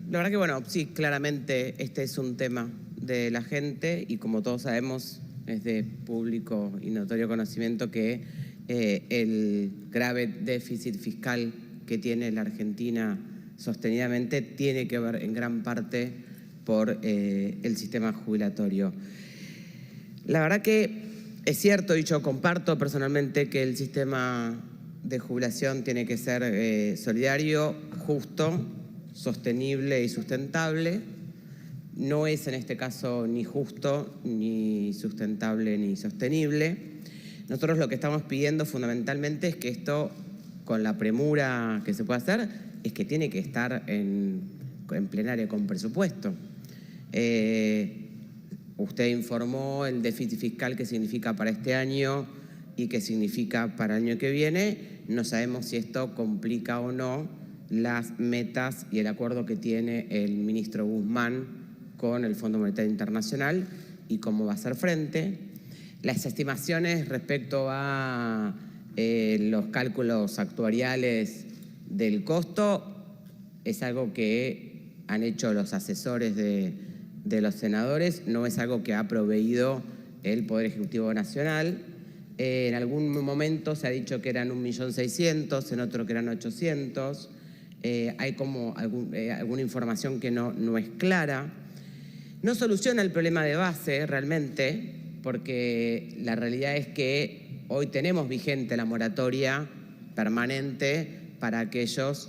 La verdad que, bueno, sí, claramente este es un tema de la gente y como todos sabemos, es de público y notorio conocimiento que el grave déficit fiscal que tiene la Argentina sostenidamente tiene que ver en gran parte por el sistema jubilatorio. La verdad que es cierto y yo comparto personalmente que el sistema de jubilación tiene que ser solidario, justo, sostenible y sustentable. No es en este caso ni justo, ni sustentable, ni sostenible. Nosotros lo que estamos pidiendo fundamentalmente es que esto, con la premura que se puede hacer, es que tiene que estar en plenario con presupuesto. Usted informó el déficit fiscal que significa para este año y que significa para el año que viene. No sabemos si esto complica o no las metas y el acuerdo que tiene el ministro Guzmán con el Fondo Monetario Internacional y cómo va a hacer frente. Las estimaciones respecto a los cálculos actuariales del costo es algo que han hecho los asesores de los senadores, no es algo que ha proveído el Poder Ejecutivo Nacional. En algún momento se ha dicho que eran 1.600.000, en otro que eran 800. Hay como alguna información que no es clara. No soluciona el problema de base realmente, porque la realidad es que hoy tenemos vigente la moratoria permanente para aquellos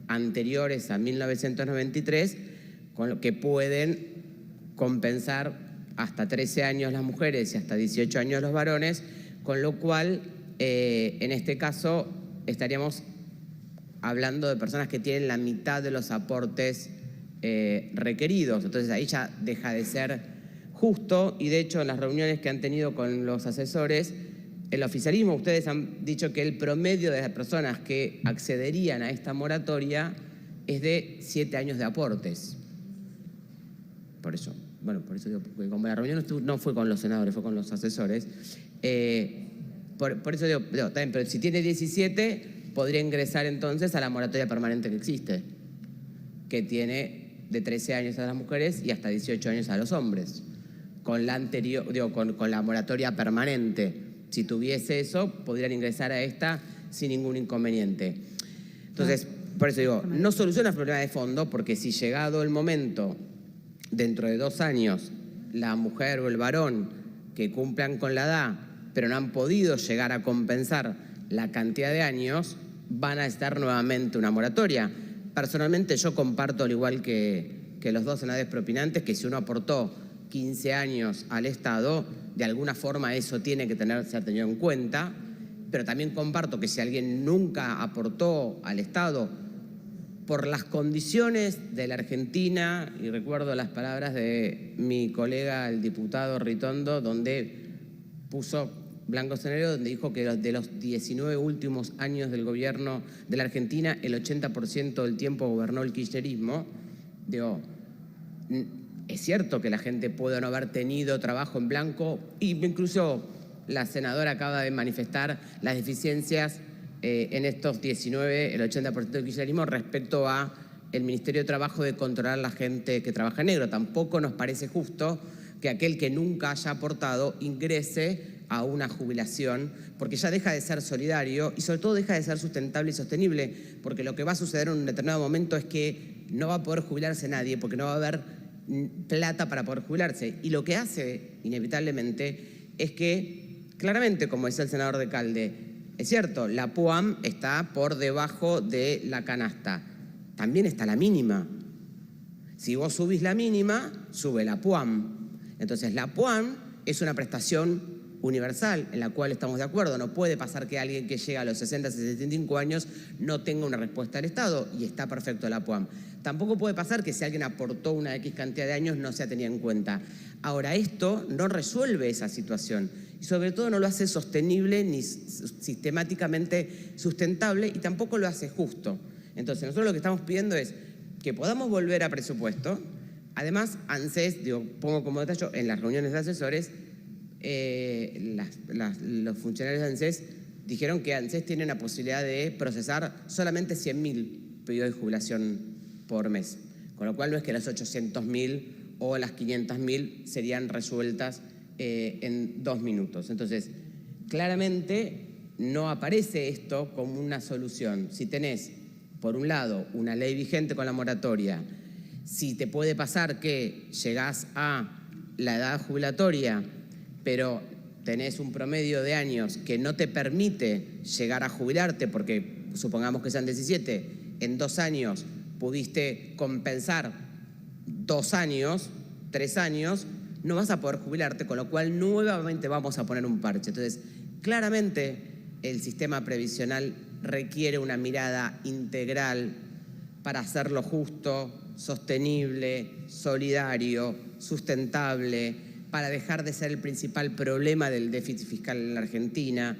anteriores a 1993, con lo que pueden compensar hasta 13 años las mujeres y hasta 18 años los varones, con lo cual en este caso estaríamos hablando de personas que tienen la mitad de los aportes requeridos. Entonces ahí ya deja de ser justo y de hecho en las reuniones que han tenido con los asesores, el oficialismo, ustedes han dicho que el promedio de las personas que accederían a esta moratoria es de 7 años de aportes. Por eso, bueno, por eso digo, porque como la reunión no fue con los senadores, fue con los asesores. Por eso digo, está bien, pero si tiene 17, podría ingresar entonces a la moratoria permanente que existe, que tiene de 13 años a las mujeres y hasta 18 años a los hombres. Con la anterior, digo, con la moratoria permanente, si tuviese eso, podrían ingresar a esta sin ningún inconveniente. Entonces, por eso digo, no soluciona el problema de fondo, porque si llegado el momento, dentro de 2 años, la mujer o el varón que cumplan con la edad, pero no han podido llegar a compensar la cantidad de años, van a estar nuevamente una moratoria. Personalmente yo comparto, al igual que los dos senadores propinantes, que si uno aportó 15 años al Estado, de alguna forma eso tiene que ser tenido en cuenta, pero también comparto que si alguien nunca aportó al Estado, por las condiciones de la Argentina, y recuerdo las palabras de mi colega, el diputado Ritondo, donde puso blancos en negro, donde dijo que de los 19 últimos años del gobierno de la Argentina, el 80% del tiempo gobernó el kirchnerismo. Digo, es cierto que la gente puede no haber tenido trabajo en blanco, y incluso la senadora acaba de manifestar las deficiencias en estos 19, el 80% del kirchnerismo respecto a el Ministerio de Trabajo de controlar a la gente que trabaja en negro. Tampoco nos parece justo que aquel que nunca haya aportado ingrese a una jubilación, porque ya deja de ser solidario y sobre todo deja de ser sustentable y sostenible, porque lo que va a suceder en un determinado momento es que no va a poder jubilarse nadie, porque no va a haber plata para poder jubilarse. Y lo que hace inevitablemente es que, claramente, como decía el senador Decalde, es cierto, la PUAM está por debajo de la canasta. También está la mínima. Si vos subís la mínima, sube la PUAM. Entonces la PUAM es una prestación universal en la cual estamos de acuerdo. No puede pasar que alguien que llega a los 60, 65 años no tenga una respuesta del Estado, y está perfecto la PUAM. Tampoco puede pasar que si alguien aportó una X cantidad de años no sea tenida en cuenta. Ahora, esto no resuelve esa situación y sobre todo no lo hace sostenible ni sistemáticamente sustentable, y tampoco lo hace justo. Entonces nosotros lo que estamos pidiendo es que podamos volver a presupuesto. Además, ANSES, digo, pongo como detalle, en las reuniones de asesores, los funcionarios de ANSES dijeron que ANSES tiene la posibilidad de procesar solamente 100.000 pedidos de jubilación por mes, Con lo cual no es que las 800.000 o las 500.000 serían resueltas en 2 minutos. Entonces, claramente no aparece esto como una solución. Si tenés, por un lado, una ley vigente con la moratoria, si te puede pasar que llegás a la edad jubilatoria, pero tenés un promedio de años que no te permite llegar a jubilarte, porque supongamos que sean 17, en 2 años pudiste compensar 2 años, 3 años, no vas a poder jubilarte, con lo cual nuevamente vamos a poner un parche. Entonces, claramente el sistema previsional requiere una mirada integral para hacerlo justo, sostenible, solidario, sustentable, para dejar de ser el principal problema del déficit fiscal en la Argentina.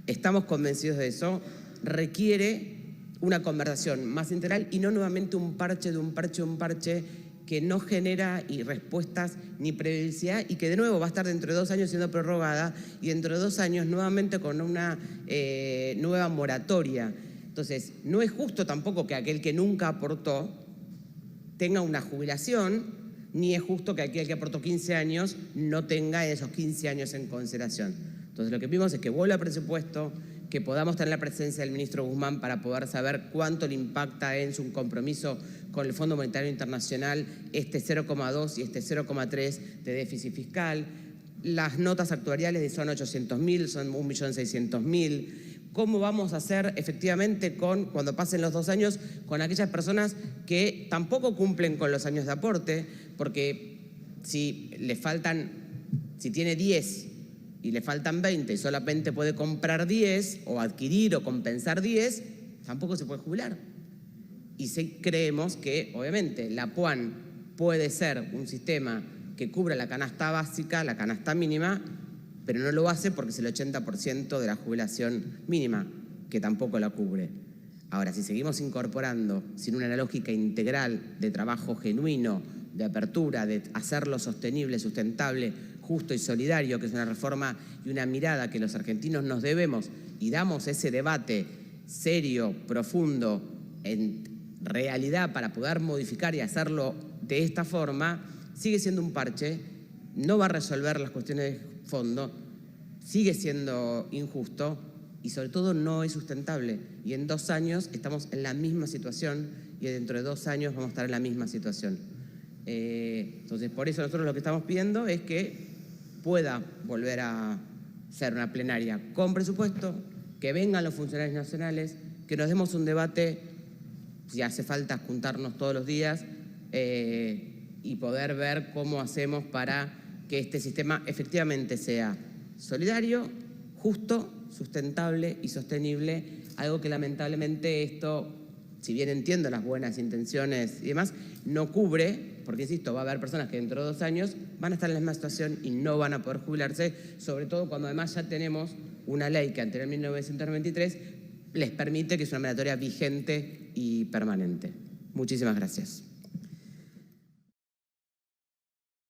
Estamos convencidos de eso. Requiere una conversación más integral y no nuevamente un parche de un parche que no genera respuestas ni previsibilidad y que de nuevo va a estar dentro de 2 años siendo prorrogada y dentro de 2 años nuevamente con una nueva moratoria. Entonces, no es justo tampoco que aquel que nunca aportó tenga una jubilación, ni es justo que aquel que aportó 15 años no tenga esos 15 años en consideración. Entonces, lo que vimos es que vuelva a presupuesto, que podamos tener la presencia del ministro Guzmán para poder saber cuánto le impacta en su compromiso con el Fondo Monetario Internacional este 0,2 y este 0,3 de déficit fiscal. Las notas actuariales son 800.000, son 1.600.000. ¿Cómo vamos a hacer efectivamente cuando pasen los 2 años con aquellas personas que tampoco cumplen con los años de aporte? Porque si tiene 10 y le faltan 20 y solamente puede comprar 10 o adquirir o compensar 10, tampoco se puede jubilar. Y sí creemos que, obviamente, la PUAN puede ser un sistema que cubra la canasta básica, la canasta mínima, pero no lo hace porque es el 80% de la jubilación mínima, que tampoco la cubre. Ahora, si seguimos incorporando sin una lógica integral de trabajo genuino, de apertura, de hacerlo sostenible, sustentable, justo y solidario, que es una reforma y una mirada que los argentinos nos debemos, y damos ese debate serio, profundo, en realidad para poder modificar y hacerlo de esta forma, sigue siendo un parche, no va a resolver las cuestiones de fondo, sigue siendo injusto y sobre todo no es sustentable. Y en 2 años estamos en la misma situación y dentro de 2 años vamos a estar en la misma situación. Entonces, por eso nosotros lo que estamos pidiendo es que pueda volver a ser una plenaria con presupuesto, que vengan los funcionarios nacionales, que nos demos un debate, si hace falta juntarnos todos los días y poder ver cómo hacemos para que este sistema efectivamente sea solidario, justo, sustentable y sostenible, algo que lamentablemente esto, si bien entiendo las buenas intenciones y demás, no cubre, porque insisto, va a haber personas que dentro de 2 años van a estar en la misma situación y no van a poder jubilarse, sobre todo cuando además ya tenemos una ley que anterior en 1993 les permite que es una moratoria vigente y permanente. Muchísimas gracias.